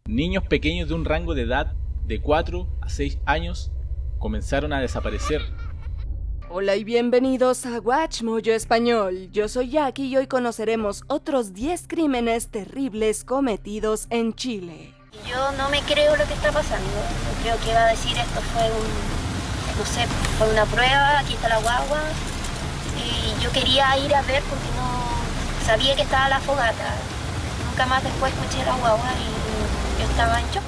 Niños pequeños de un rango de edad de 4 a 6 años comenzaron a desaparecer. Hola y bienvenidos a Guachmoyo Español. Yo soy Jackie y hoy conoceremos otros 10 crímenes terribles cometidos en Chile. Yo no me creo lo que está pasando. Creo que va a decir esto fue una prueba, aquí está la guagua. Y yo quería ir a ver porque no sabía que estaba la fogata. Nunca más después escuché la guagua y yo estaba en shock.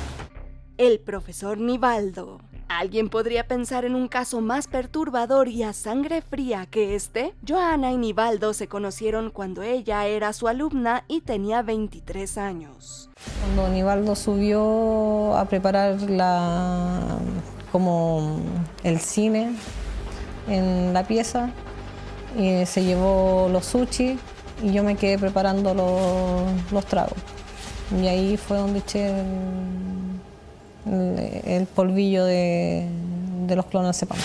El profesor Nivaldo. ¿Alguien podría pensar en un caso más perturbador y a sangre fría que este? Joana y Nivaldo se conocieron cuando ella era su alumna y tenía 23 años. Cuando Nivaldo subió a preparar como el cine en la pieza, se llevó los sushi y yo me quedé preparando los tragos. Y ahí fue donde eché el polvillo de los clonazepam.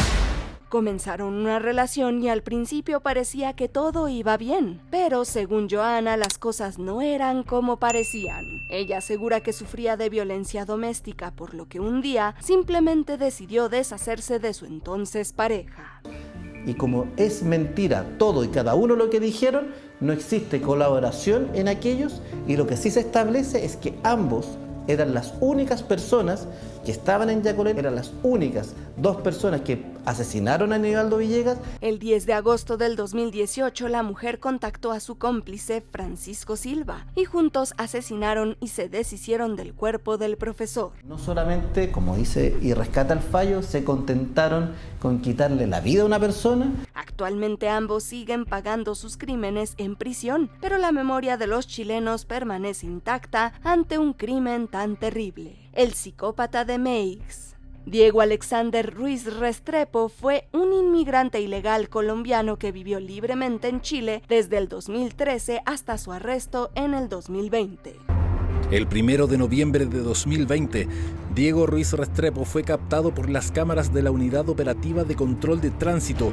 Comenzaron una relación y al principio parecía que todo iba bien, pero según Joana las cosas no eran como parecían. Ella asegura que sufría de violencia doméstica, por lo que un día simplemente decidió deshacerse de su entonces pareja. Y como es mentira todo y cada uno lo que dijeron, no existe colaboración en aquellos, y lo que sí se establece es que ambos eran las únicas personas que estaban en Yacolén, eran las únicas dos personas que asesinaron a Nivaldo Villegas. El 10 de agosto del 2018, la mujer contactó a su cómplice Francisco Silva y juntos asesinaron y se deshicieron del cuerpo del profesor. No solamente, como dice y rescata el fallo, se contentaron con quitarle la vida a una persona. Actualmente ambos siguen pagando sus crímenes en prisión, pero la memoria de los chilenos permanece intacta ante un crimen tan terrible. El psicópata de Meix. Diego Alexander Ruiz Restrepo fue un inmigrante ilegal colombiano que vivió libremente en Chile desde el 2013 hasta su arresto en el 2020. El 1 de noviembre de 2020, Diego Ruiz Restrepo fue captado por las cámaras de la Unidad Operativa de Control de Tránsito.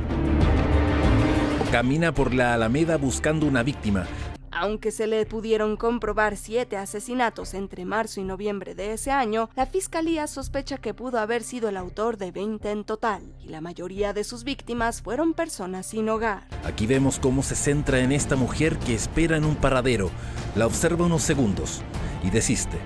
Camina por la Alameda buscando una víctima. Aunque se le pudieron comprobar 7 asesinatos entre marzo y noviembre de ese año, la fiscalía sospecha que pudo haber sido el autor de 20 en total, y la mayoría de sus víctimas fueron personas sin hogar. Aquí vemos cómo se centra en esta mujer que espera en un paradero. La observa unos segundos y desiste.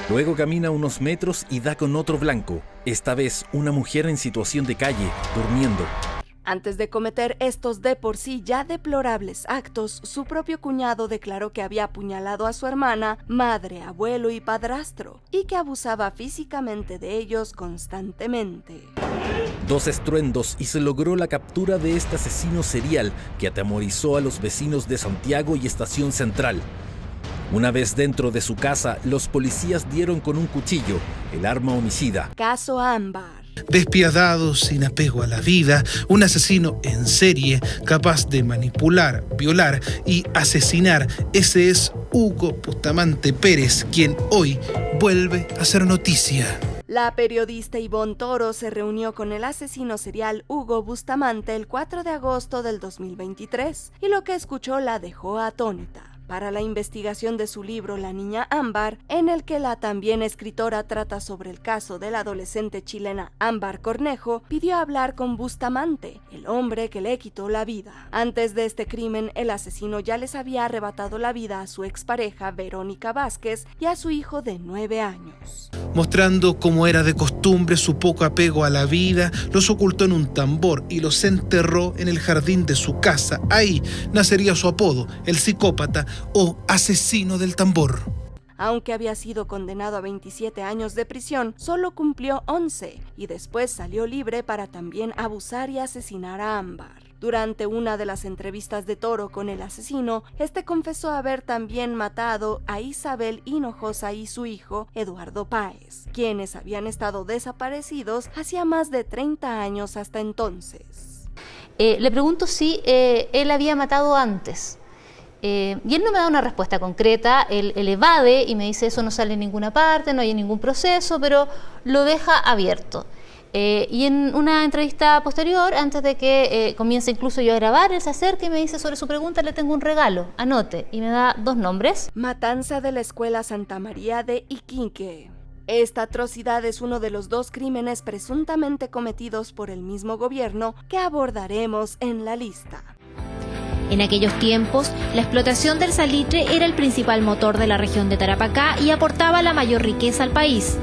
Luego camina unos metros y da con otro blanco, esta vez una mujer en situación de calle, durmiendo. Antes de cometer estos de por sí ya deplorables actos, su propio cuñado declaró que había apuñalado a su hermana, madre, abuelo y padrastro, y que abusaba físicamente de ellos constantemente. 2 estruendos y se logró la captura de este asesino serial que atemorizó a los vecinos de Santiago y Estación Central. Una vez dentro de su casa, los policías dieron con un cuchillo, el arma homicida. Caso Ámbar. Despiadado, sin apego a la vida, un asesino en serie capaz de manipular, violar y asesinar. Ese es Hugo Bustamante Pérez, quien hoy vuelve a hacer noticia. La periodista Ivonne Toro se reunió con el asesino serial Hugo Bustamante el 4 de agosto del 2023 y lo que escuchó la dejó atónita. Para la investigación de su libro La Niña Ámbar, en el que la también escritora trata sobre el caso de la adolescente chilena Ámbar Cornejo, pidió hablar con Bustamante, el hombre que le quitó la vida. Antes de este crimen, el asesino ya les había arrebatado la vida a su expareja Verónica Vázquez y a su hijo de 9 años. Mostrando como era de costumbre su poco apego a la vida, los ocultó en un tambor y los enterró en el jardín de su casa. Ahí nacería su apodo, el psicópata o asesino del tambor. Aunque había sido condenado a 27 años de prisión, solo cumplió 11 y después salió libre para también abusar y asesinar a Ámbar. Durante una de las entrevistas de Toro con el asesino, este confesó haber también matado a Isabel Hinojosa y su hijo, Eduardo Páez, quienes habían estado desaparecidos hacía más de 30 años hasta entonces. Le pregunto si él había matado antes. Y él no me da una respuesta concreta, él evade y me dice eso no sale en ninguna parte, no hay ningún proceso, pero lo deja abierto. Y en una entrevista posterior, antes de que comience incluso yo a grabar, él se acerca y me dice sobre su pregunta: le tengo un regalo, anote, y me da 2 nombres. Matanza de la Escuela Santa María de Iquique. Esta atrocidad es uno de los 2 crímenes presuntamente cometidos por el mismo gobierno que abordaremos en la lista. En aquellos tiempos, la explotación del salitre era el principal motor de la región de Tarapacá y aportaba la mayor riqueza al país.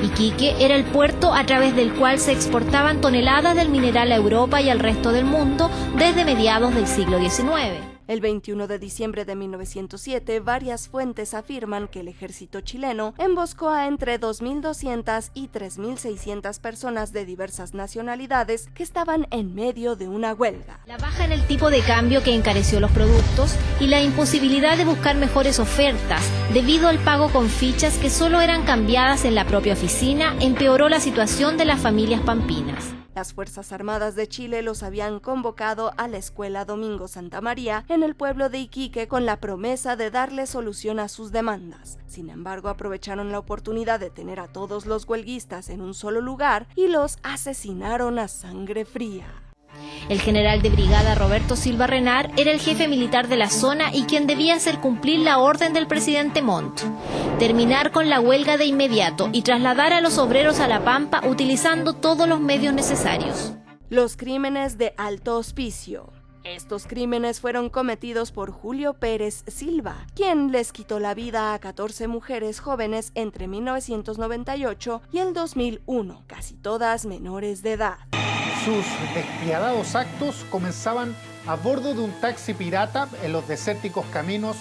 Iquique era el puerto a través del cual se exportaban toneladas del mineral a Europa y al resto del mundo desde mediados del siglo XIX. El 21 de diciembre de 1907, varias fuentes afirman que el ejército chileno emboscó a entre 2.200 y 3.600 personas de diversas nacionalidades que estaban en medio de una huelga. La baja en el tipo de cambio que encareció los productos y la imposibilidad de buscar mejores ofertas debido al pago con fichas que solo eran cambiadas en la propia oficina empeoró la situación de las familias pampinas. Las Fuerzas Armadas de Chile los habían convocado a la Escuela Domingo Santa María en el pueblo de Iquique con la promesa de darle solución a sus demandas. Sin embargo, aprovecharon la oportunidad de tener a todos los huelguistas en un solo lugar y los asesinaron a sangre fría. El general de brigada Roberto Silva Renard era el jefe militar de la zona y quien debía hacer cumplir la orden del presidente Montt: terminar con la huelga de inmediato y trasladar a los obreros a La Pampa utilizando todos los medios necesarios. Los crímenes de alto hospicio. Estos crímenes fueron cometidos por Julio Pérez Silva, quien les quitó la vida a 14 mujeres jóvenes entre 1998 y el 2001, casi todas menores de edad. Sus despiadados actos comenzaban a bordo de un taxi pirata en los desérticos caminos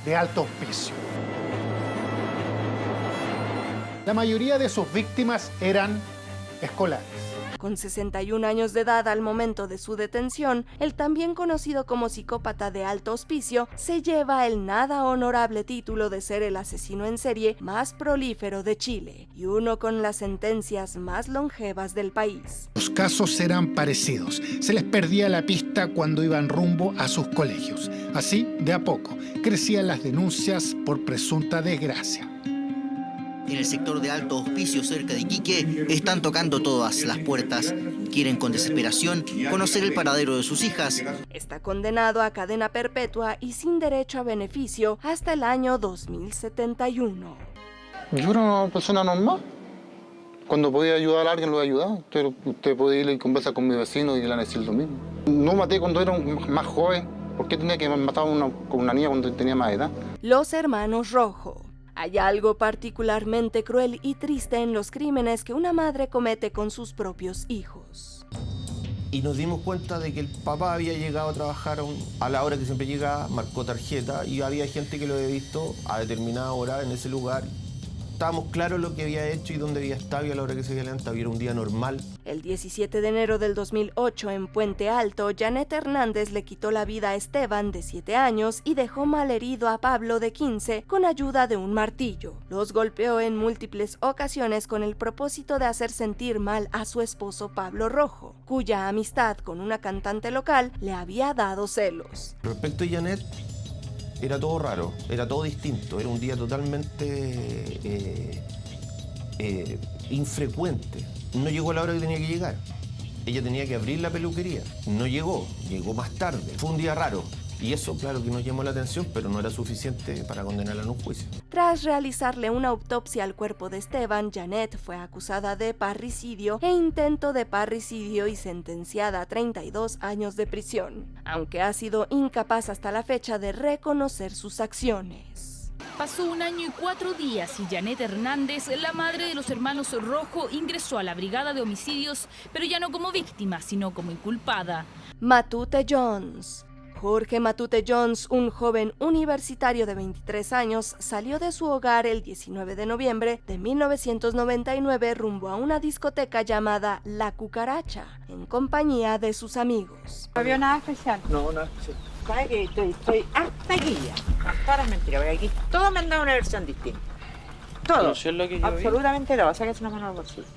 de alto hospicio. La mayoría de sus víctimas eran escolares. Con 61 años de edad al momento de su detención, el también conocido como psicópata de alto hospicio se lleva el nada honorable título de ser el asesino en serie más prolífero de Chile y uno con las sentencias más longevas del país. Los casos eran parecidos. Se les perdía la pista cuando iban rumbo a sus colegios. Así, de a poco, crecían las denuncias por presunta desgracia. En el sector de alto hospicio cerca de Iquique están tocando todas las puertas. Quieren con desesperación conocer el paradero de sus hijas. Está condenado a cadena perpetua y sin derecho a beneficio hasta el año 2071. Yo era una persona normal. Cuando podía ayudar a alguien lo ayudaba. Usted podía ir y conversar con mi vecino y le van a decir lo mismo. No maté cuando era más joven. ¿Por qué tenía que matar con una niña cuando tenía más edad? Los hermanos Rojo. Hay algo particularmente cruel y triste en los crímenes que una madre comete con sus propios hijos. Y nos dimos cuenta de que el papá había llegado a trabajar a la hora que siempre llegaba, marcó tarjeta y había gente que lo había visto a determinada hora en ese lugar. Estábamos claros lo que había hecho y dónde había estado y a la hora que se había levantado. Era un día normal. El 17 de enero del 2008, en Puente Alto, Janet Hernández le quitó la vida a Esteban, de 7 años, y dejó malherido a Pablo, de 15, con ayuda de un martillo. Los golpeó en múltiples ocasiones con el propósito de hacer sentir mal a su esposo Pablo Rojo, cuya amistad con una cantante local le había dado celos. Respecto a Janet, era todo raro, era todo distinto, era un día totalmente infrecuente. No llegó a la hora que tenía que llegar. Ella tenía que abrir la peluquería. No llegó, llegó más tarde. Fue un día raro. Y eso, claro, que nos llamó la atención, pero no era suficiente para condenarla en un juicio. Tras realizarle una autopsia al cuerpo de Esteban, Janet fue acusada de parricidio e intento de parricidio y sentenciada a 32 años de prisión, aunque ha sido incapaz hasta la fecha de reconocer sus acciones. Pasó 1 año y 4 días y Janet Hernández, la madre de los hermanos Rojo, ingresó a la brigada de homicidios, pero ya no como víctima, sino como inculpada. Matute Jones. Jorge Matute Jones, un joven universitario de 23 años, salió de su hogar el 19 de noviembre de 1999 rumbo a una discoteca llamada La Cucaracha, en compañía de sus amigos. ¿No vio nada especial? No, nada especial. ¿Sabe que estoy hasta aquí ya? Todas las mentiras, porque aquí todos me han dado una versión distinta. Todos. No, lo que yo absolutamente todo. Sáquese una mano al bolsillo.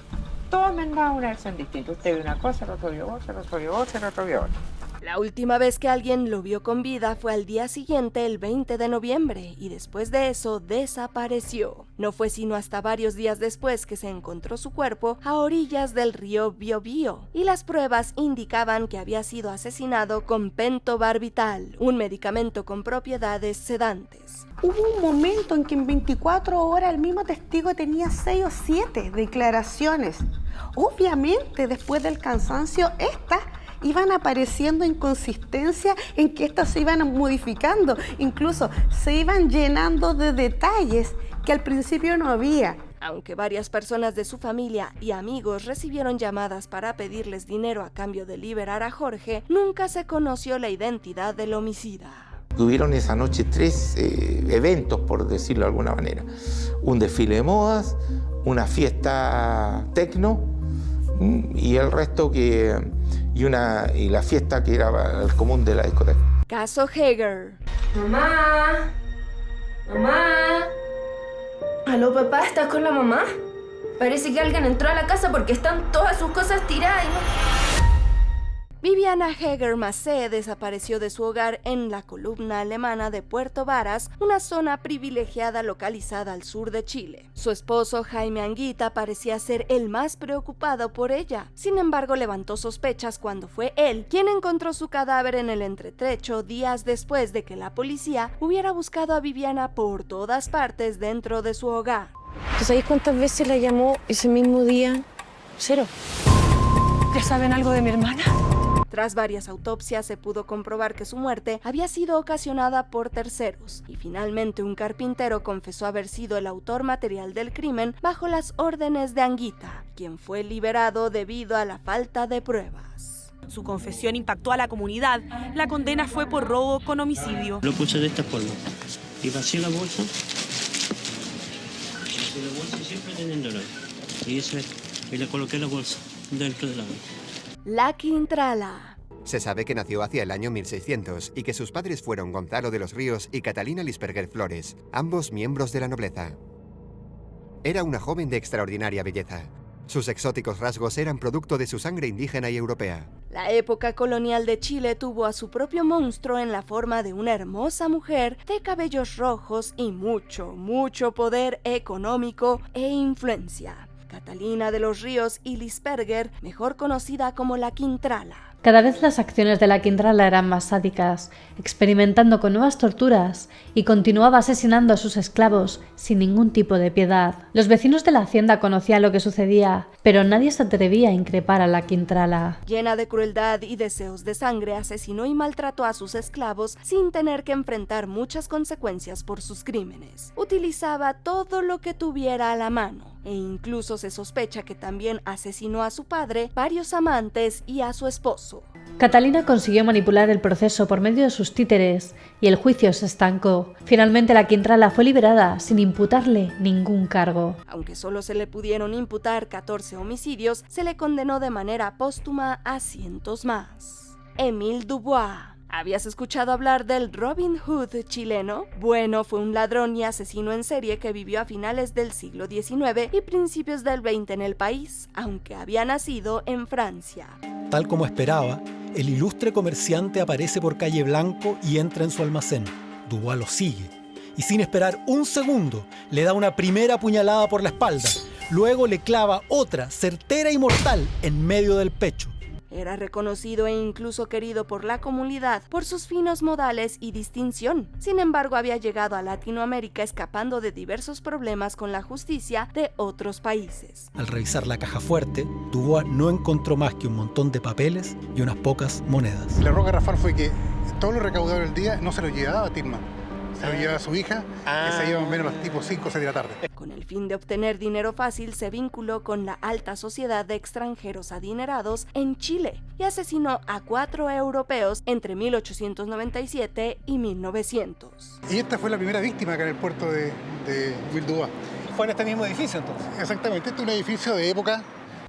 Todos me han dado una versión distinta. Usted vio una cosa, el otro vio otra, el otro vio otra, el otro vio otra. La última vez que alguien lo vio con vida fue al día siguiente, el 20 de noviembre, y después de eso desapareció. No fue sino hasta varios días después que se encontró su cuerpo a orillas del río Biobío, y las pruebas indicaban que había sido asesinado con pentobarbital, un medicamento con propiedades sedantes. Hubo un momento en que en 24 horas el mismo testigo tenía 6 o 7 declaraciones. Obviamente, después del cansancio, estas iban apareciendo inconsistencias en que estas se iban modificando, incluso se iban llenando de detalles que al principio no había. Aunque varias personas de su familia y amigos recibieron llamadas para pedirles dinero a cambio de liberar a Jorge, nunca se conoció la identidad del homicida. Tuvieron esa noche 3 eventos, por decirlo de alguna manera. Un desfile de modas, una fiesta tecno y el resto y la fiesta que era el común de la discoteca. Caso Hager. Mamá. ¿Aló, papá? ¿Estás con la mamá? Parece que alguien entró a la casa porque están todas sus cosas tiradas y no... Viviana Hager Macé desapareció de su hogar en la columna alemana de Puerto Varas, una zona privilegiada localizada al sur de Chile. Su esposo Jaime Anguita parecía ser el más preocupado por ella. Sin embargo, levantó sospechas cuando fue él quien encontró su cadáver en el entretrecho días después de que la policía hubiera buscado a Viviana por todas partes dentro de su hogar. ¿Tú sabes cuántas veces la llamó ese mismo día? 0. ¿Ya saben algo de mi hermana? Tras varias autopsias se pudo comprobar que su muerte había sido ocasionada por terceros, y finalmente un carpintero confesó haber sido el autor material del crimen bajo las órdenes de Anguita, quien fue liberado debido a la falta de pruebas. Su confesión impactó a la comunidad. La condena fue por robo con homicidio. Lo puse de esta forma y vacié la bolsa. Y la bolsa siempre teniéndola. Y le coloqué la bolsa dentro de la bolsa. La Quintrala. Se sabe que nació hacia el año 1600 y que sus padres fueron Gonzalo de los Ríos y Catalina Lisperger Flores, ambos miembros de la nobleza. Era una joven de extraordinaria belleza. Sus exóticos rasgos eran producto de su sangre indígena y europea. La época colonial de Chile tuvo a su propio monstruo en la forma de una hermosa mujer de cabellos rojos y mucho poder económico e influencia. Catalina de los Ríos y Lisperger, mejor conocida como la Quintrala. Cada vez las acciones de la Quintrala eran más sádicas, experimentando con nuevas torturas, y continuaba asesinando a sus esclavos sin ningún tipo de piedad. Los vecinos de la hacienda conocían lo que sucedía, pero nadie se atrevía a increpar a la Quintrala. Llena de crueldad y deseos de sangre, asesinó y maltrató a sus esclavos sin tener que enfrentar muchas consecuencias por sus crímenes. Utilizaba todo lo que tuviera a la mano, e incluso se sospecha que también asesinó a su padre, varios amantes y a su esposo. Catalina consiguió manipular el proceso por medio de sus títeres y el juicio se estancó. Finalmente la Quintrala fue liberada sin imputarle ningún cargo. Aunque solo se le pudieron imputar 14 homicidios, se le condenó de manera póstuma a cientos más. Émile Dubois. ¿Habías escuchado hablar del Robin Hood chileno? Bueno, fue un ladrón y asesino en serie que vivió a finales del siglo XIX y principios del XX en el país, aunque había nacido en Francia. Tal como esperaba, el ilustre comerciante aparece por calle Blanco y entra en su almacén. Dubois lo sigue y sin esperar un segundo le da una primera puñalada por la espalda. Luego le clava otra, certera y mortal, en medio del pecho. Era reconocido e incluso querido por la comunidad por sus finos modales y distinción. Sin embargo, había llegado a Latinoamérica escapando de diversos problemas con la justicia de otros países. Al revisar la caja fuerte, Dubois no encontró más que un montón de papeles y unas pocas monedas. El error garrafal fue que todo lo recaudado del día no se lo llevaba a Tilman. Se lo llevaba a su hija, que se iba menos los tipos 5 o 6 de la tarde. Con el fin de obtener dinero fácil, se vinculó con la alta sociedad de extranjeros adinerados en Chile y asesinó a 4 europeos entre 1897 y 1900. Y esta fue la primera víctima acá en el puerto de Dubois. ¿Fue en este mismo edificio entonces? Exactamente, este es un edificio de época.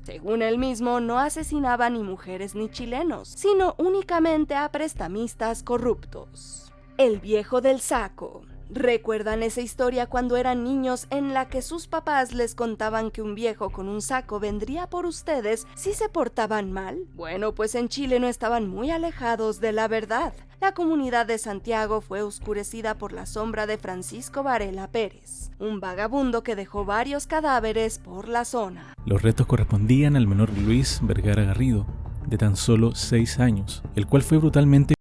Según él mismo, no asesinaba ni mujeres ni chilenos, sino únicamente a prestamistas corruptos. El viejo del saco. ¿Recuerdan esa historia cuando eran niños en la que sus papás les contaban que un viejo con un saco vendría por ustedes si se portaban mal? Bueno, pues en Chile no estaban muy alejados de la verdad. La comunidad de Santiago fue oscurecida por la sombra de Francisco Varela Pérez, un vagabundo que dejó varios cadáveres por la zona. Los restos correspondían al menor Luis Vergara Garrido, de tan solo 6 años, el cual fue brutalmente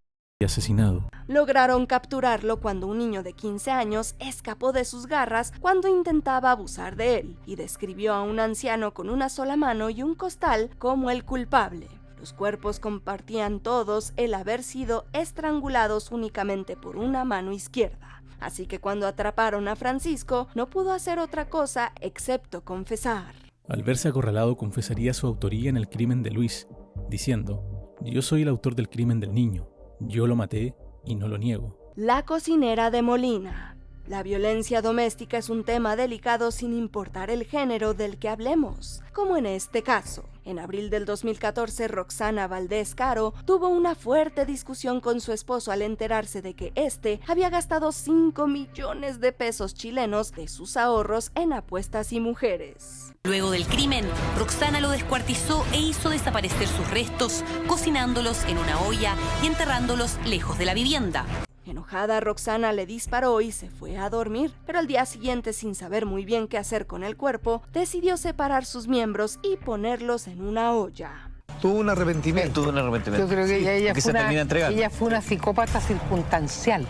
asesinado. Lograron capturarlo cuando un niño de 15 años escapó de sus garras cuando intentaba abusar de él y describió a un anciano con una sola mano y un costal como el culpable. Los cuerpos compartían todos el haber sido estrangulados únicamente por una mano izquierda. Así que cuando atraparon a Francisco, no pudo hacer otra cosa excepto confesar. Al verse acorralado, confesaría su autoría en el crimen de Luis, diciendo: "Yo soy el autor del crimen del niño. Yo lo maté y no lo niego". La cocinera de Molina. La violencia doméstica es un tema delicado sin importar el género del que hablemos, como en este caso. En abril del 2014, Roxana Valdés Caro tuvo una fuerte discusión con su esposo al enterarse de que este había gastado 5 millones de pesos chilenos de sus ahorros en apuestas y mujeres. Luego del crimen, Roxana lo descuartizó e hizo desaparecer sus restos, cocinándolos en una olla y enterrándolos lejos de la vivienda. Enojada, Roxana le disparó y se fue a dormir, pero al día siguiente, sin saber muy bien qué hacer con el cuerpo, decidió separar sus miembros y ponerlos en una olla. Tuvo un arrepentimiento. Yo creo que ella fue una psicópata circunstancial.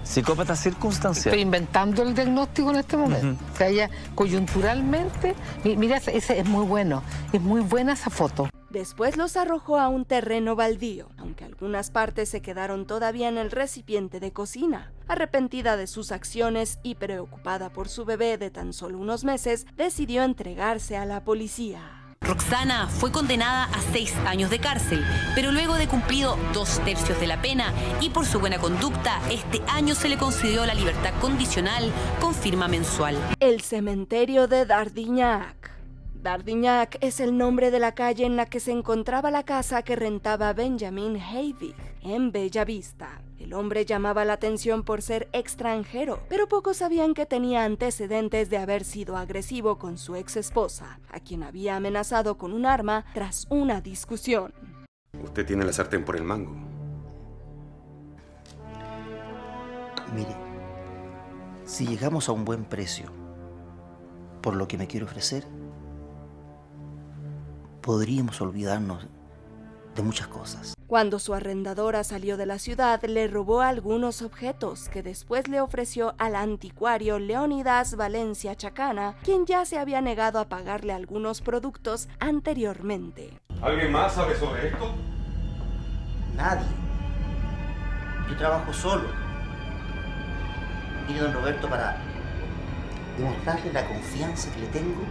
Psicópata circunstancial. Estoy inventando el diagnóstico en este momento. O sea, ella coyunturalmente... Mira, ese es muy bueno. Es muy buena esa foto. Después los arrojó a un terreno baldío, aunque algunas partes se quedaron todavía en el recipiente de cocina. Arrepentida de sus acciones y preocupada por su bebé de tan solo unos meses, decidió entregarse a la policía. Roxana fue condenada a 6 años de cárcel, pero luego de cumplido 2/3 de la pena y por su buena conducta, este año se le concedió la libertad condicional con firma mensual. El cementerio de Dardignac. Dardignac es el nombre de la calle en la que se encontraba la casa que rentaba Benjamin Heivig en Bella Vista. El hombre llamaba la atención por ser extranjero, pero pocos sabían que tenía antecedentes de haber sido agresivo con su ex esposa, a quien había amenazado con un arma tras una discusión. Usted tiene la sartén por el mango. Mire, si llegamos a un buen precio por lo que me quiere ofrecer, podríamos olvidarnos de muchas cosas. Cuando su arrendadora salió de la ciudad, le robó algunos objetos que después le ofreció al anticuario Leónidas Valencia Chacana, quien ya se había negado a pagarle algunos productos anteriormente. ¿Alguien más sabe sobre esto? Nadie. Yo trabajo solo. Vine don Roberto para demostrarle la confianza que le tengo.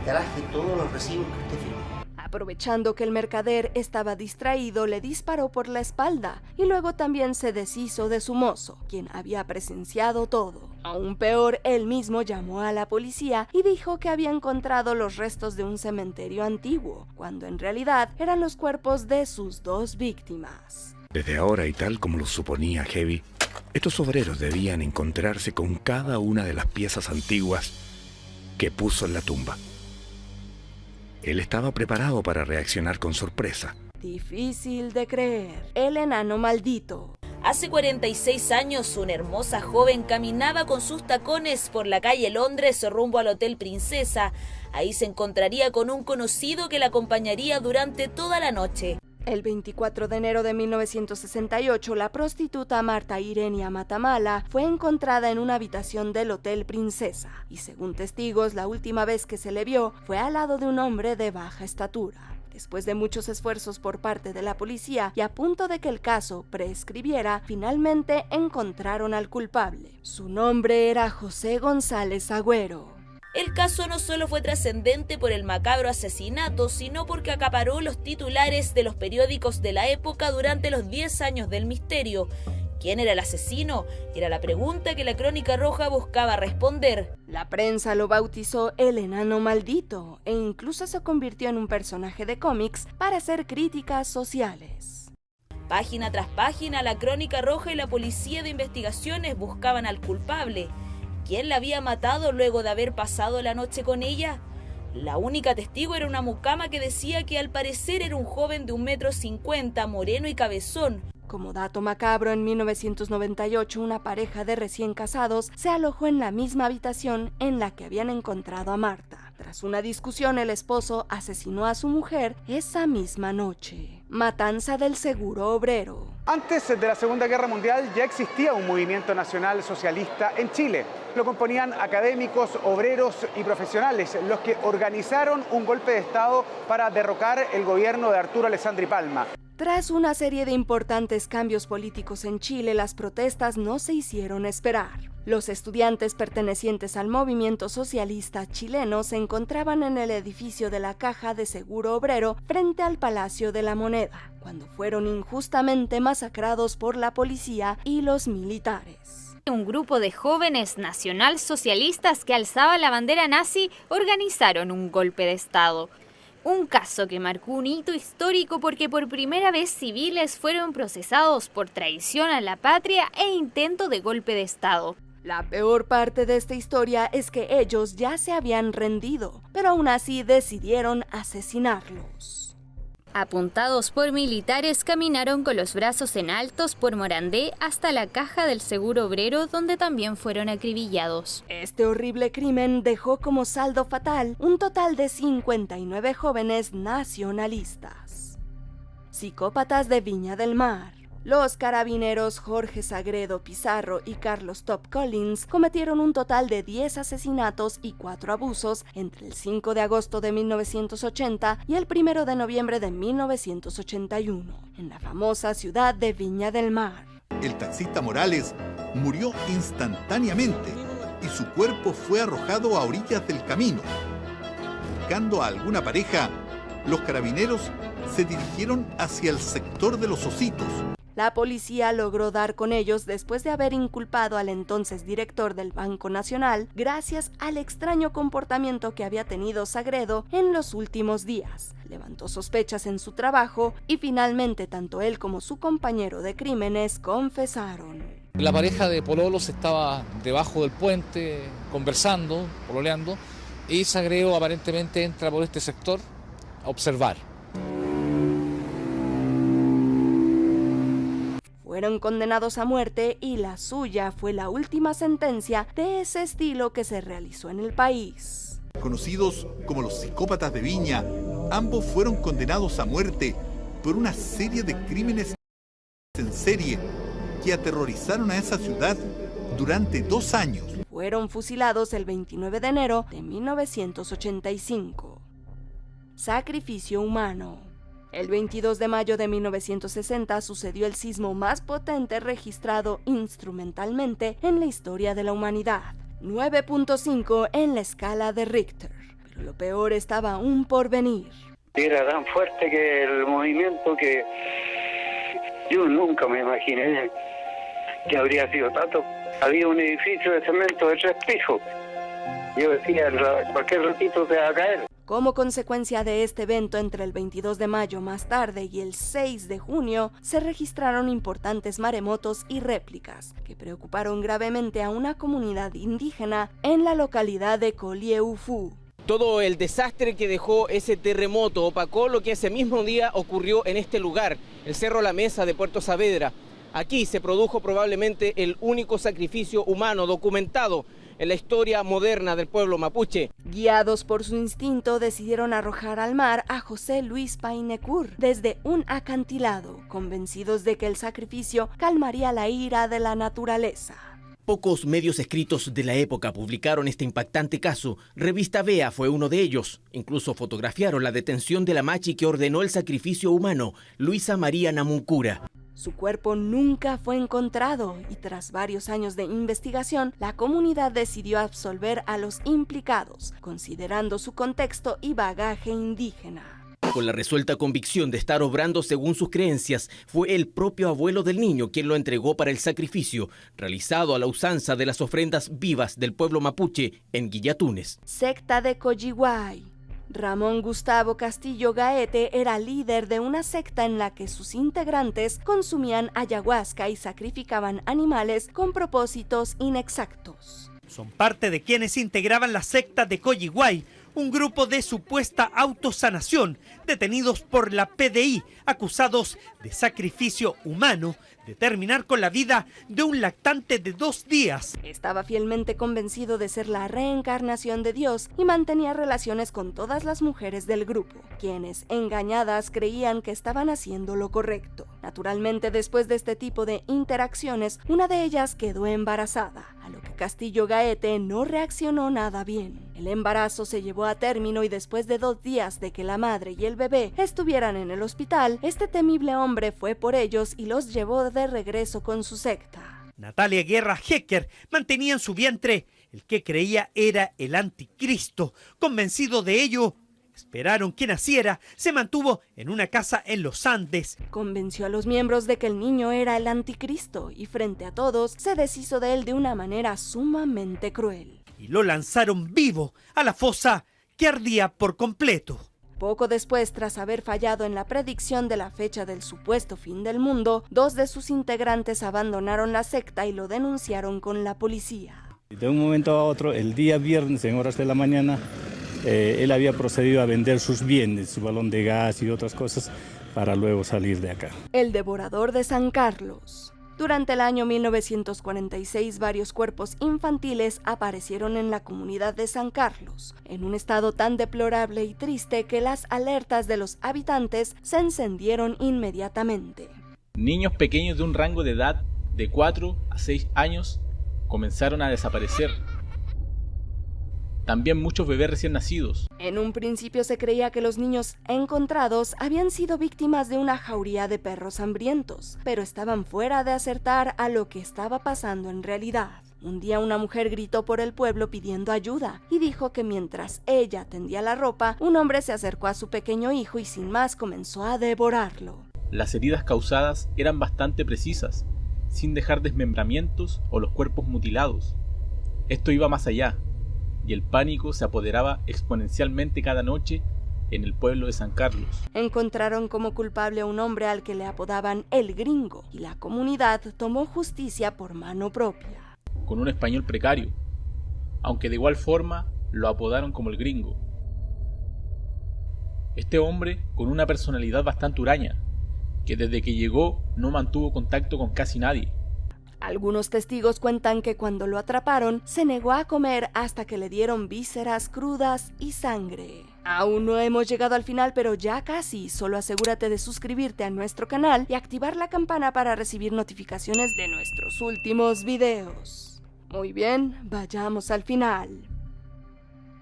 Traje todos los recibos que usted firmó. Aprovechando que el mercader estaba distraído, le disparó por la espalda y luego también se deshizo de su mozo, quien había presenciado todo. Aún peor, él mismo llamó a la policía y dijo que había encontrado los restos de un cementerio antiguo, cuando en realidad eran los cuerpos de sus 2 víctimas. Desde ahora, y tal como lo suponía Heavy, estos obreros debían encontrarse con cada una de las piezas antiguas que puso en la tumba. Él estaba preparado para reaccionar con sorpresa. Difícil de creer. El enano maldito. Hace 46 años, una hermosa joven caminaba con sus tacones por la calle Londres rumbo al Hotel Princesa. Ahí se encontraría con un conocido que la acompañaría durante toda la noche. El 24 de enero de 1968, la prostituta Marta Irenia Matamala fue encontrada en una habitación del Hotel Princesa y, según testigos, la última vez que se le vio fue al lado de un hombre de baja estatura. Después de muchos esfuerzos por parte de la policía y a punto de que el caso prescribiera, finalmente encontraron al culpable. Su nombre era José González Agüero. El caso no solo fue trascendente por el macabro asesinato, sino porque acaparó los titulares de los periódicos de la época durante los 10 años del misterio. ¿Quién era el asesino? Era la pregunta que la Crónica Roja buscaba responder. La prensa lo bautizó el enano maldito e incluso se convirtió en un personaje de cómics para hacer críticas sociales. Página tras página, la Crónica Roja y la Policía de Investigaciones buscaban al culpable. ¿Quién la había matado luego de haber pasado la noche con ella? La única testigo era una mucama que decía que al parecer era un joven de 1,50 m, moreno y cabezón. Como dato macabro, en 1998 una pareja de recién casados se alojó en la misma habitación en la que habían encontrado a Marta. Tras una discusión, el esposo asesinó a su mujer esa misma noche. Matanza del Seguro Obrero. Antes de la Segunda Guerra Mundial ya existía un movimiento nacional socialista en Chile. Lo componían académicos, obreros y profesionales, los que organizaron un golpe de Estado para derrocar el gobierno de Arturo Alessandri Palma. Tras una serie de importantes cambios políticos en Chile, las protestas no se hicieron esperar. Los estudiantes pertenecientes al movimiento socialista chileno se encontraban en el edificio de la Caja de Seguro Obrero frente al Palacio de la Moneda, cuando fueron injustamente masacrados por la policía y los militares. Un grupo de jóvenes nacionalsocialistas que alzaban la bandera nazi organizaron un golpe de Estado. Un caso que marcó un hito histórico porque por primera vez civiles fueron procesados por traición a la patria e intento de golpe de Estado. La peor parte de esta historia es que ellos ya se habían rendido, pero aún así decidieron asesinarlos. Apuntados por militares, caminaron con los brazos en altos por Morandé hasta la Caja del Seguro Obrero, donde también fueron acribillados. Este horrible crimen dejó como saldo fatal un total de 59 jóvenes nacionalistas. Psicópatas de Viña del Mar. Los carabineros Jorge Sagredo Pizarro y Carlos Top Collins cometieron un total de 10 asesinatos y 4 abusos entre el 5 de agosto de 1980 y el 1 de noviembre de 1981, en la famosa ciudad de Viña del Mar. El taxista Morales murió instantáneamente y su cuerpo fue arrojado a orillas del camino. Buscando a alguna pareja, los carabineros se dirigieron hacia el sector de Los Ositos. La policía logró dar con ellos después de haber inculpado al entonces director del Banco Nacional gracias al extraño comportamiento que había tenido Sagredo en los últimos días. Levantó sospechas en su trabajo y finalmente tanto él como su compañero de crímenes confesaron. La pareja de pololos estaba debajo del puente conversando, pololeando, y Sagredo aparentemente entra por este sector a observar. Fueron condenados a muerte y la suya fue la última sentencia de ese estilo que se realizó en el país. Conocidos como los psicópatas de Viña, ambos fueron condenados a muerte por una serie de crímenes en serie que aterrorizaron a esa ciudad durante 2 años. Fueron fusilados el 29 de enero de 1985. Sacrificio humano. El 22 de mayo de 1960 sucedió el sismo más potente registrado instrumentalmente en la historia de la humanidad, 9.5 en la escala de Richter. Pero lo peor estaba aún por venir. Era tan fuerte que el movimiento que yo nunca me imaginé que habría sido tanto. Había un edificio de cemento de 3 pisos. Yo decía, cualquier ratito se va a caer. Como consecuencia de este evento, entre el 22 de mayo más tarde y el 6 de junio, se registraron importantes maremotos y réplicas que preocuparon gravemente a una comunidad indígena en la localidad de Collieufú. Todo el desastre que dejó ese terremoto opacó lo que ese mismo día ocurrió en este lugar, el Cerro La Mesa de Puerto Saavedra. Aquí se produjo probablemente el único sacrificio humano documentado en la historia moderna del pueblo mapuche. Guiados por su instinto, decidieron arrojar al mar a José Luis Paynecur desde un acantilado, convencidos de que el sacrificio calmaría la ira de la naturaleza. Pocos medios escritos de la época publicaron este impactante caso. Revista Vea fue uno de ellos. Incluso fotografiaron la detención de la machi que ordenó el sacrificio humano, Luisa María Namuncura. Su cuerpo nunca fue encontrado y tras varios años de investigación, la comunidad decidió absolver a los implicados, considerando su contexto y bagaje indígena. Con la resuelta convicción de estar obrando según sus creencias, fue el propio abuelo del niño quien lo entregó para el sacrificio, realizado a la usanza de las ofrendas vivas del pueblo mapuche en Guillatunes. Secta de Coyihuay. Ramón Gustavo Castillo Gaete era líder de una secta en la que sus integrantes consumían ayahuasca y sacrificaban animales con propósitos inexactos. Son parte de quienes integraban la secta de Coyihuay, un grupo de supuesta autosanación, detenidos por la PDI, acusados de sacrificio humano, de terminar con la vida de un lactante de 2 días. Estaba fielmente convencido de ser la reencarnación de Dios y mantenía relaciones con todas las mujeres del grupo, quienes, engañadas, creían que estaban haciendo lo correcto. Naturalmente, después de este tipo de interacciones, una de ellas quedó embarazada, a lo que Castillo Gaete no reaccionó nada bien. El embarazo se llevó a término y después de 2 días de que la madre y el bebé estuvieran en el hospital, este temible hombre fue por ellos y los llevó de regreso con su secta. Natalia Guerra Hecker mantenía en su vientre el que creía era el anticristo. Convencido de ello, esperaron que naciera, se mantuvo en una casa en los Andes. Convenció a los miembros de que el niño era el anticristo y frente a todos se deshizo de él de una manera sumamente cruel. Y lo lanzaron vivo a la fosa que ardía por completo. Poco después, tras haber fallado en la predicción de la fecha del supuesto fin del mundo, 2 de sus integrantes abandonaron la secta y lo denunciaron con la policía. De un momento a otro, el día viernes en horas de la mañana, él había procedido a vender sus bienes, su balón de gas y otras cosas, para luego salir de acá. El devorador de San Carlos. Durante el año 1946, varios cuerpos infantiles aparecieron en la comunidad de San Carlos, en un estado tan deplorable y triste que las alertas de los habitantes se encendieron inmediatamente. Niños pequeños de un rango de edad de 4 a 6 años comenzaron a desaparecer. También muchos bebés recién nacidos. En un principio se creía que los niños encontrados habían sido víctimas de una jauría de perros hambrientos, pero estaban fuera de acertar a lo que estaba pasando en realidad. Un día una mujer gritó por el pueblo pidiendo ayuda y dijo que mientras ella tendía la ropa, un hombre se acercó a su pequeño hijo y sin más comenzó a devorarlo. Las heridas causadas eran bastante precisas, sin dejar desmembramientos o los cuerpos mutilados. Esto iba más allá, y el pánico se apoderaba exponencialmente cada noche en el pueblo de San Carlos. Encontraron como culpable a un hombre al que le apodaban El Gringo, y la comunidad tomó justicia por mano propia. Con un español precario, aunque de igual forma lo apodaron como El Gringo. Este hombre con una personalidad bastante huraña, que desde que llegó no mantuvo contacto con casi nadie. Algunos testigos cuentan que cuando lo atraparon, se negó a comer hasta que le dieron vísceras crudas y sangre. Aún no hemos llegado al final, pero ya casi. Solo asegúrate de suscribirte a nuestro canal y activar la campana para recibir notificaciones de nuestros últimos videos. Muy bien, vayamos al final.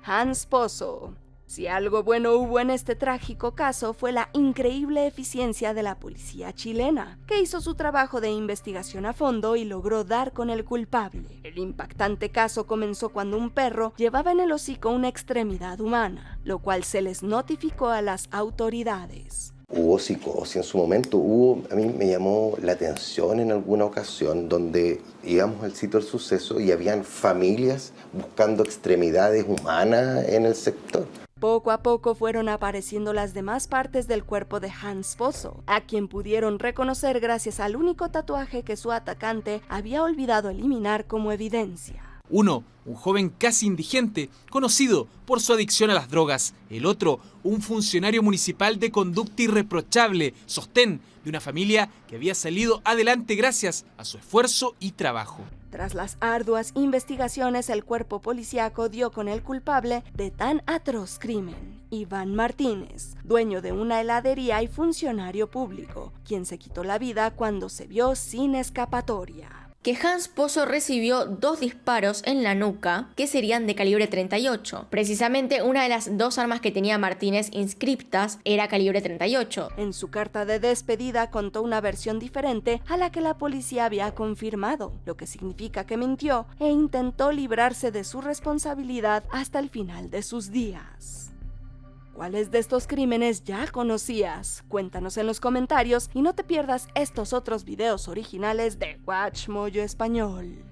Hans Pozo. Si algo bueno hubo en este trágico caso fue la increíble eficiencia de la policía chilena, que hizo su trabajo de investigación a fondo y logró dar con el culpable. El impactante caso comenzó cuando un perro llevaba en el hocico una extremidad humana, lo cual se les notificó a las autoridades. Hubo psicosis en su momento, a mí me llamó la atención en alguna ocasión donde íbamos al sitio del suceso y habían familias buscando extremidades humanas en el sector. Poco a poco fueron apareciendo las demás partes del cuerpo de Hans Pozo, a quien pudieron reconocer gracias al único tatuaje que su atacante había olvidado eliminar como evidencia. Uno, un joven casi indigente, conocido por su adicción a las drogas. El otro, un funcionario municipal de conducta irreprochable, sostén de una familia que había salido adelante gracias a su esfuerzo y trabajo. Tras las arduas investigaciones, el cuerpo policíaco dio con el culpable de tan atroz crimen, Iván Martínez, dueño de una heladería y funcionario público, quien se quitó la vida cuando se vio sin escapatoria. Que Hans Pozo recibió 2 disparos en la nuca, que serían de calibre 38. Precisamente una de las 2 armas que tenía Martínez inscriptas era calibre 38. En su carta de despedida contó una versión diferente a la que la policía había confirmado, lo que significa que mintió e intentó librarse de su responsabilidad hasta el final de sus días. ¿Cuáles de estos crímenes ya conocías? Cuéntanos en los comentarios y no te pierdas estos otros videos originales de WatchMojo Español.